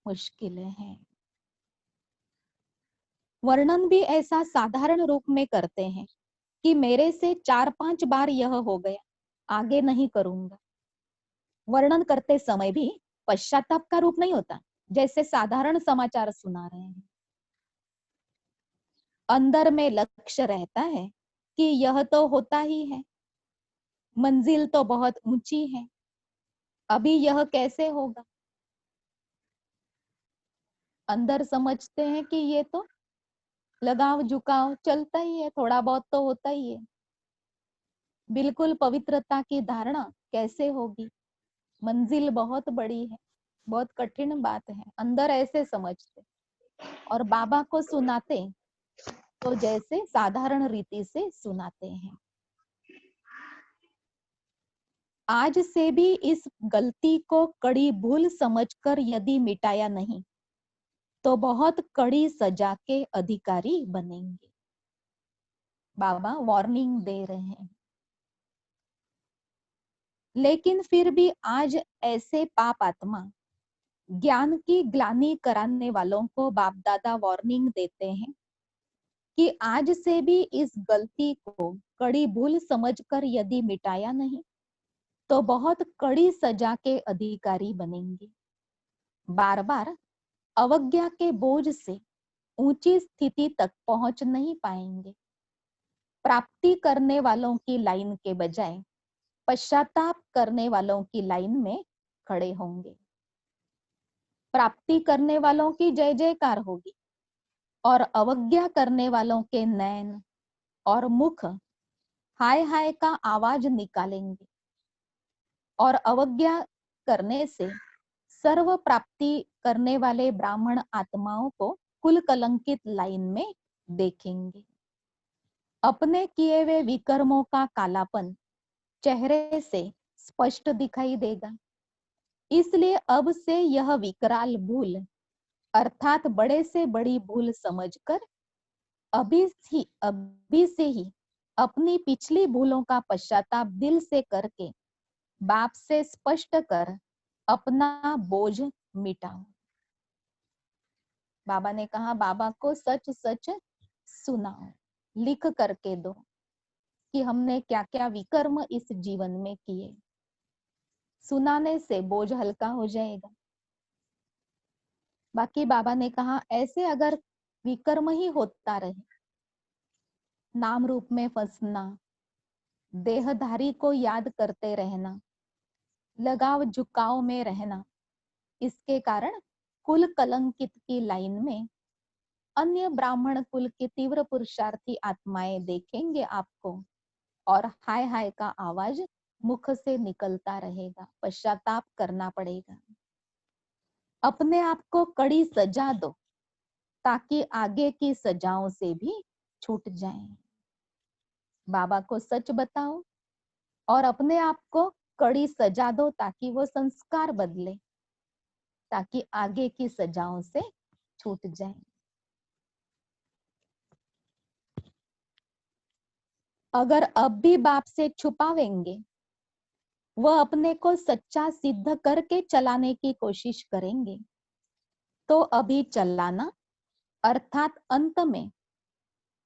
मुश्किल है। वर्णन भी ऐसा साधारण रूप में करते हैं कि मेरे से 4-5 बार यह हो गया, आगे नहीं करूंगा। वर्णन करते समय भी पश्चाताप का रूप नहीं होता, जैसे साधारण समाचार सुना रहे हैं। अंदर में लक्ष्य रहता है कि यह तो होता ही है, मंजिल तो बहुत ऊंची है, अभी यह कैसे होगा। अंदर समझते हैं कि ये तो लगाव झुकाव चलता ही है, थोड़ा बहुत तो होता ही है। बिल्कुल पवित्रता की धारणा कैसे होगी, मंजिल बहुत बड़ी है, बहुत कठिन बात है। अंदर ऐसे समझते और बाबा को सुनाते तो जैसे साधारण रीति से सुनाते हैं। आज से भी इस गलती को कड़ी भूल समझकर यदि मिटाया नहीं तो बहुत कड़ी सजा के अधिकारी बनेंगे। बाबा वार्निंग दे रहे हैं। लेकिन फिर भी आज ऐसे पाप आत्मा ज्ञान की ग्लानि कराने वालों को बाप दादा वार्निंग देते हैं कि आज से भी इस गलती को कड़ी भूल समझकर यदि मिटाया नहीं तो बहुत कड़ी सजा के अधिकारी बनेंगे। बार बार अवज्ञा के बोझ से ऊंची स्थिति तक पहुंच नहीं पाएंगे। प्राप्ति करने वालों की लाइन के बजाय पश्चाताप करने वालों की लाइन में खड़े होंगे। प्राप्ति करने वालों की जय जयकार होगी और अवज्ञा करने वालों के नैन और मुख हाय हाय का आवाज निकालेंगे, और अवज्ञा करने से सर्व प्राप्ति करने वाले ब्राह्मण आत्माओं को कुल कलंकित लाइन में देखेंगे। अपने किए हुए विकर्मों का कालापन चेहरे से स्पष्ट दिखाई देगा। इसलिए अब से यह विकराल भूल अर्थात बड़े से बड़ी भूल समझकर अभी से ही अपनी पिछली भूलों का पश्चाताप दिल से करके बाप से स्पष्ट कर अपना बोझ मिटाओ। बाबा ने कहा बाबा को सच सच सुनाओ, लिख करके दो। कि हमने क्या क्या विकर्म इस जीवन में किए। सुनाने से बोझ हल्का हो जाएगा। बाकी बाबा ने कहा ऐसे अगर विकर्म ही होता रहे, नाम रूप में फंसना, देहधारी को याद करते रहना, लगाव झुकाव में रहना, इसके कारण कुल कलंकित की लाइन में अन्य ब्राह्मण कुल की तीव्र पुरुषार्थी आत्माएं देखेंगे आपको, और हाय हाय का आवाज मुख से निकलता रहेगा। पश्चाताप करना पड़ेगा। अपने आप को कड़ी सजा दो ताकि आगे की सजाओं से भी छूट जाएं। बाबा को सच बताओ और अपने आप को कड़ी सजा दो ताकि वो संस्कार बदले, ताकि आगे की सजाओं से छूट जाए। अगर अब भी बाप से छुपावेंगे, वह अपने को सच्चा सिद्ध करके चलाने की कोशिश करेंगे, तो अभी चलाना अर्थात अंत में,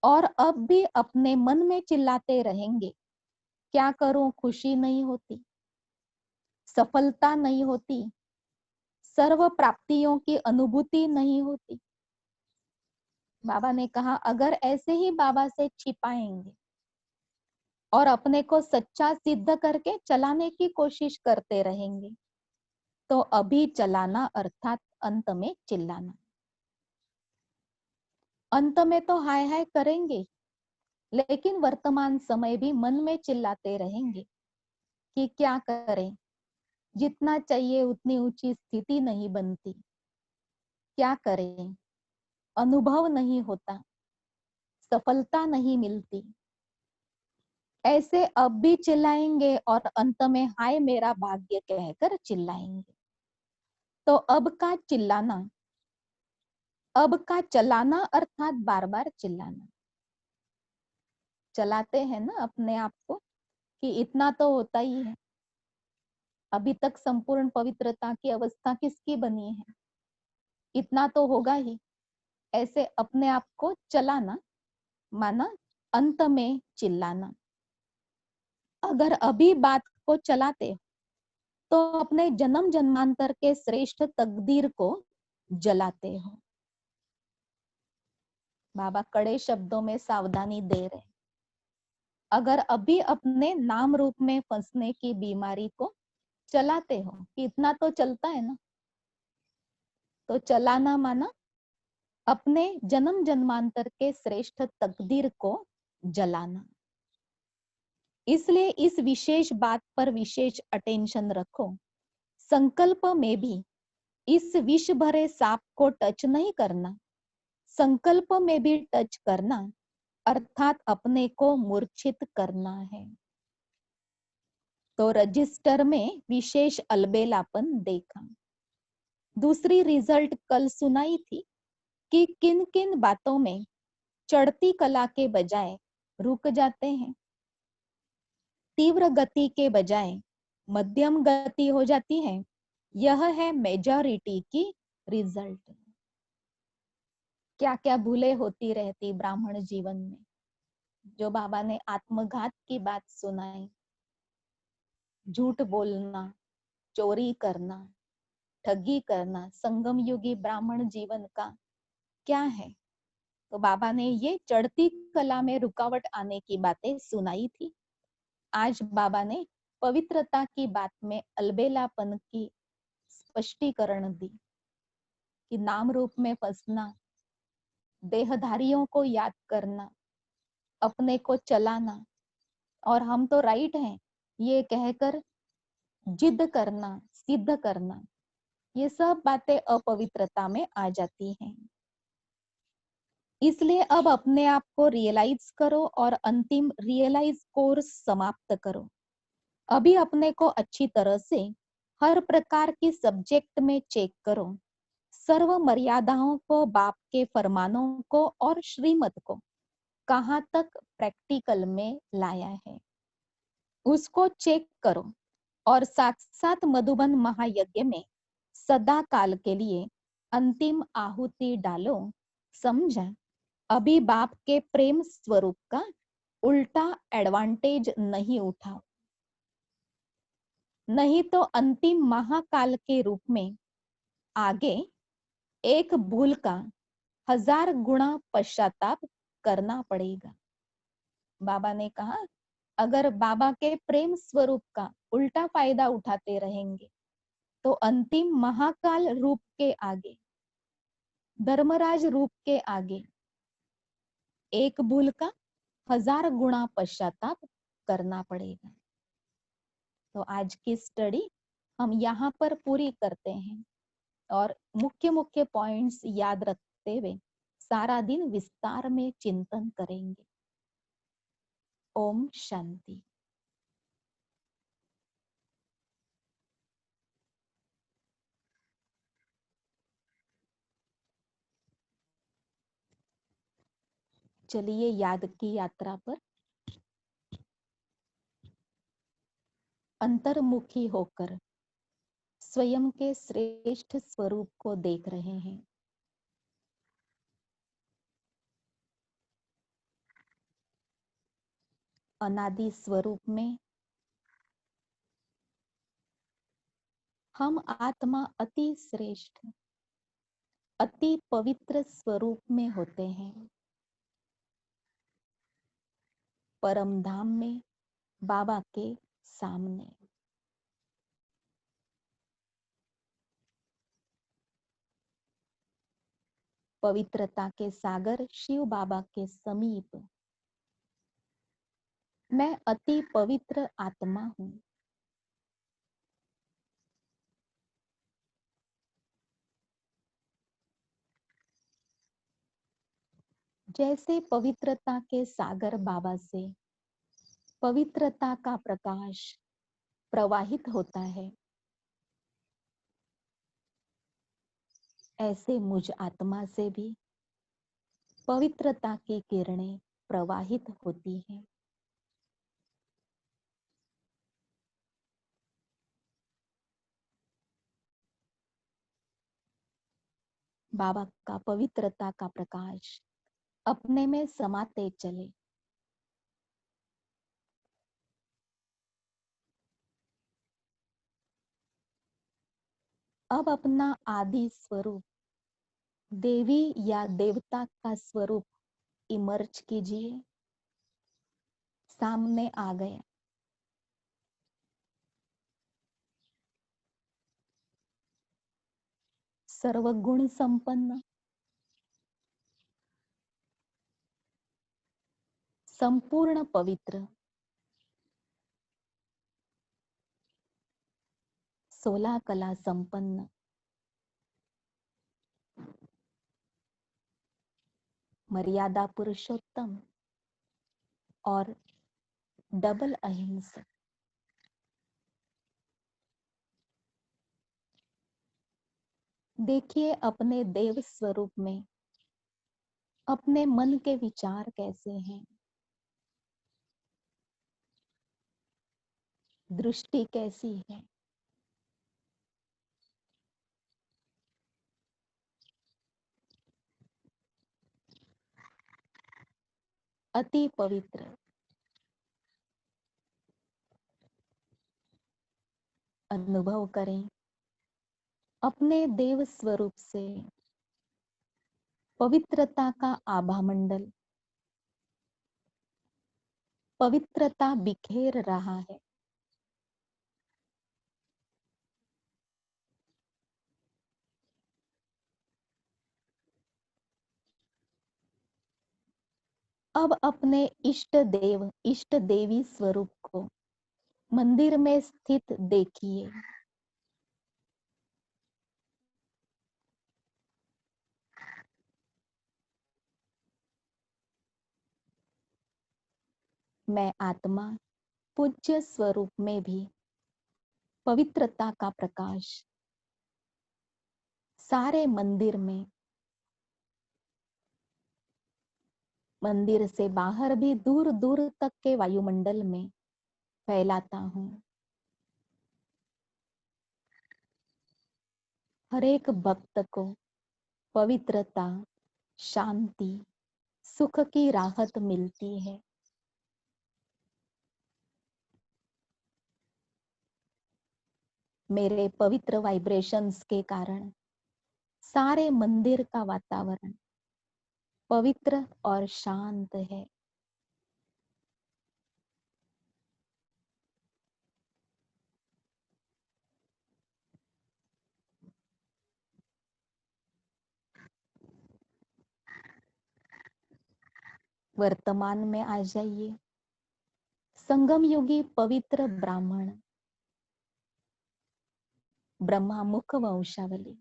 और अब भी अपने मन में चिल्लाते रहेंगे, क्या करूं, खुशी नहीं होती, सफलता नहीं होती, सर्व प्राप्तियों की अनुभूति नहीं होती। बाबा ने कहा अगर ऐसे ही बाबा से छिपाएंगे और अपने को सच्चा सिद्ध करके चलाने की कोशिश करते रहेंगे, तो अभी चलाना अर्थात अंत में चिल्लाना। अंत में तो हाय हाय करेंगे, लेकिन वर्तमान समय भी मन में चिल्लाते रहेंगे कि क्या करें, जितना चाहिए उतनी ऊंची स्थिति नहीं बनती, क्या करें, अनुभव नहीं होता, सफलता नहीं मिलती। ऐसे अब भी चिल्लाएंगे और अंत में हाय मेरा भाग्य कहकर चिल्लाएंगे। तो अब का चिल्लाना, अब का चलाना अर्थात बार बार चिल्लाना। चलाते हैं ना अपने आप को कि इतना तो होता ही है, अभी तक संपूर्ण पवित्रता की अवस्था किसकी बनी है, इतना तो होगा ही। ऐसे अपने आप को चलाना माना अंत में चिल्लाना। अगर अभी बात को चलाते तो अपने जन्म जन्मांतर के श्रेष्ठ तकदीर को जलाते हो। बाबा कड़े शब्दों में सावधानी दे रहे। अगर अभी अपने नाम रूप में फंसने की बीमारी को चलाते हो कि इतना तो चलता है ना, तो चलाना माना अपने जन्म जन्मांतर के श्रेष्ठ तकदीर को जलाना। इसलिए इस विशेष बात पर विशेष अटेंशन रखो। संकल्प में भी इस विष भरे सांप को टच नहीं करना, संकल्प में भी टच करना अर्थात अपने को मूर्छित करना है। तो रजिस्टर में विशेष अलबेलापन देखा। दूसरी रिजल्ट कल सुनाई थी कि किन किन बातों में चढ़ती कला के बजाय रुक जाते हैं, तीव्र गति के बजाय मध्यम गति हो जाती है। यह है मेजॉरिटी की रिजल्ट। क्या क्या भूले होती रहती ब्राह्मण जीवन में। जो बाबा ने आत्मघात की बात सुनाई, झूठ बोलना, चोरी करना, ठगी करना, संगम युगी ब्राह्मण जीवन का क्या है। तो बाबा ने ये चढ़ती कला में रुकावट आने की बातें सुनाई थी। आज बाबा ने पवित्रता की बात में अलबेलापन की स्पष्टीकरण दी कि नाम रूप में फंसना, देहधारियों को याद करना, अपने को चलाना और हम तो राइट हैं ये कहकर जिद करना, सिद्ध करना, ये सब बातें अपवित्रता में आ जाती हैं। इसलिए अब अपने आप को रियलाइज करो और अंतिम रियलाइज कोर्स समाप्त करो। अभी अपने को अच्छी तरह से हर प्रकार की सब्जेक्ट में चेक करो। सर्व मर्यादाओं को, बाप के फरमानों को और श्रीमत को कहाँ तक प्रैक्टिकल में लाया है उसको चेक करो, और साथ साथ मधुबन महायज्ञ में सदा काल के लिए अंतिम आहुति डालो। समझा? अभी बाप के प्रेम स्वरूप का उल्टा एडवांटेज नहीं उठाओ, नहीं तो अंतिम महाकाल के रूप में आगे एक भूल का 1000 गुना पश्चाताप करना पड़ेगा। बाबा ने कहा, अगर बाबा के प्रेम स्वरूप का उल्टा फायदा उठाते रहेंगे तो अंतिम महाकाल रूप के आगे, धर्मराज रूप के आगे एक भूल का 1000 गुना पश्चाताप करना पड़ेगा। तो आज की स्टडी हम यहाँ पर पूरी करते हैं और मुख्य मुख्य पॉइंट्स याद रखते हुए सारा दिन विस्तार में चिंतन करेंगे। ओम शांति। चलिए याद की यात्रा पर अंतर्मुखी होकर स्वयं के श्रेष्ठ स्वरूप को देख रहे हैं। अनादि स्वरूप में हम आत्मा अति श्रेष्ठ, अति पवित्र स्वरूप में होते हैं। परम धाम में बाबा के सामने पवित्रता के सागर शिव बाबा के समीप मैं अति पवित्र आत्मा हूँ। जैसे पवित्रता के सागर बाबा से पवित्रता का प्रकाश प्रवाहित होता है, ऐसे मुझ आत्मा से भी पवित्रता की किरणें प्रवाहित होती हैं। बाबा का पवित्रता का प्रकाश अपने में समाते चले। अब अपना आदि स्वरूप देवी या देवता का स्वरूप इमर्ज कीजिए। सामने आ गया। सर्वगुण संपन्न, संपूर्ण पवित्र, 16 कला संपन्न, मर्यादा पुरुषोत्तम और डबल अहिंसक। देखिए अपने देव स्वरूप में अपने मन के विचार कैसे हैं, दृष्टि कैसी है। अति पवित्र, अनुभव करें अपने देव स्वरूप से पवित्रता का आभा मंडल, पवित्रता बिखेर रहा है। अब अपने इष्ट देव इष्ट देवी स्वरूप को मंदिर में स्थित देखिए। मैं आत्मा पूज्य स्वरूप में भी पवित्रता का प्रकाश सारे मंदिर में, मंदिर से बाहर भी दूर दूर तक के वायुमंडल में फैलाता हूँ। हर एक भक्त को पवित्रता, शांति, सुख की राहत मिलती है। मेरे पवित्र वाइब्रेशंस के कारण सारे मंदिर का वातावरण पवित्र और शांत है। वर्तमान में आ जाइए। संगम युगी पवित्र ब्राह्मण ब्रह्मा मुख वंशावली।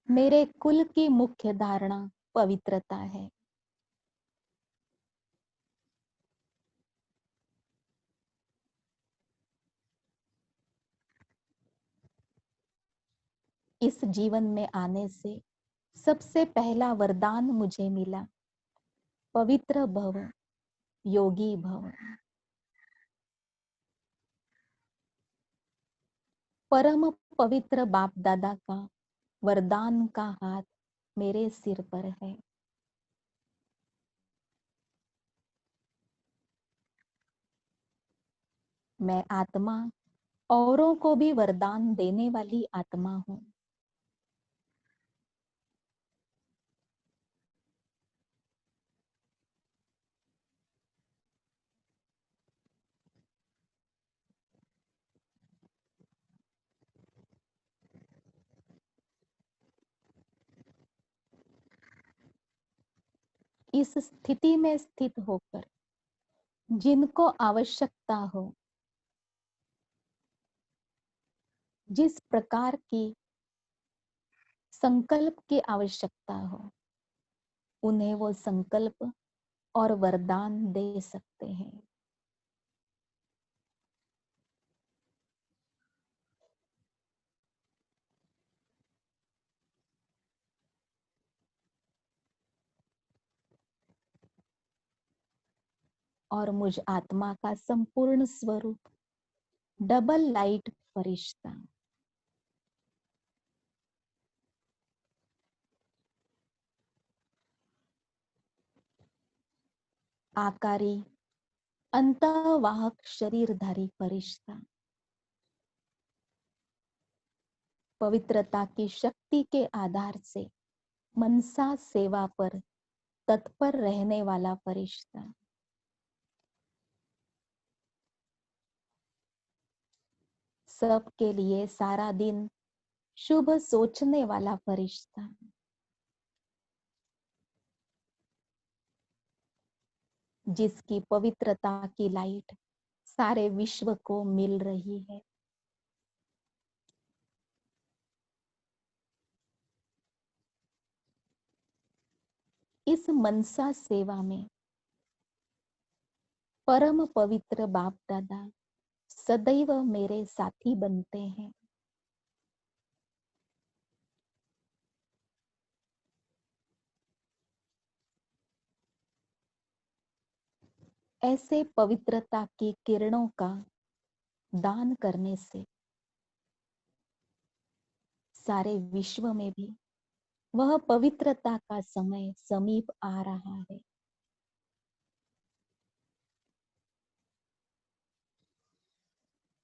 मेरे कुल की मुख्य धारणा पवित्रता है। इस जीवन में आने से सबसे पहला वरदान मुझे मिला, पवित्र भव, योगी भव। परम पवित्र बाप दादा का वरदान का हाथ मेरे सिर पर है। मैं आत्मा औरों को भी वरदान देने वाली आत्मा हूँ। इस स्थिति में स्थित होकर जिनको आवश्यकता हो, जिस प्रकार की संकल्प की आवश्यकता हो, उन्हें वो संकल्प और वरदान दे सकते हैं। और मुझ आत्मा का संपूर्ण स्वरूप डबल लाइट फरिश्ता, आकारी अंतवाहक शरीरधारी फरिश्ता, पवित्रता की शक्ति के आधार से मनसा सेवा पर तत्पर रहने वाला फरिश्ता, सबके लिए सारा दिन शुभ सोचने वाला फरिश्ता, जिसकी पवित्रता की लाइट सारे विश्व को मिल रही है। इस मनसा सेवा में परम पवित्र बाप दादा सदैव मेरे साथी बनते हैं। ऐसे पवित्रता की किरणों का दान करने से सारे विश्व में भी वह पवित्रता का समय समीप आ रहा है।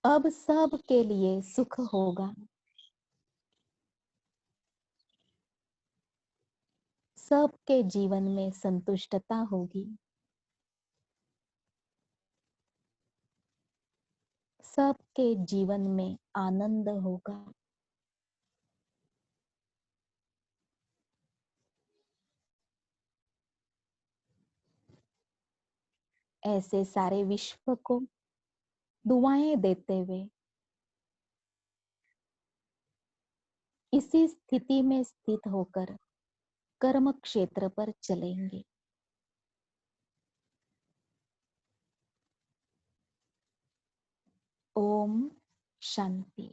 अब सब के लिए सुख होगा, सबके जीवन में संतुष्टता होगी, सबके जीवन में आनंद होगा। ऐसे सारे विश्व को दुआएं देते हुए इसी स्थिति में स्थित होकर कर्म क्षेत्र पर चलेंगे। ओम शांति।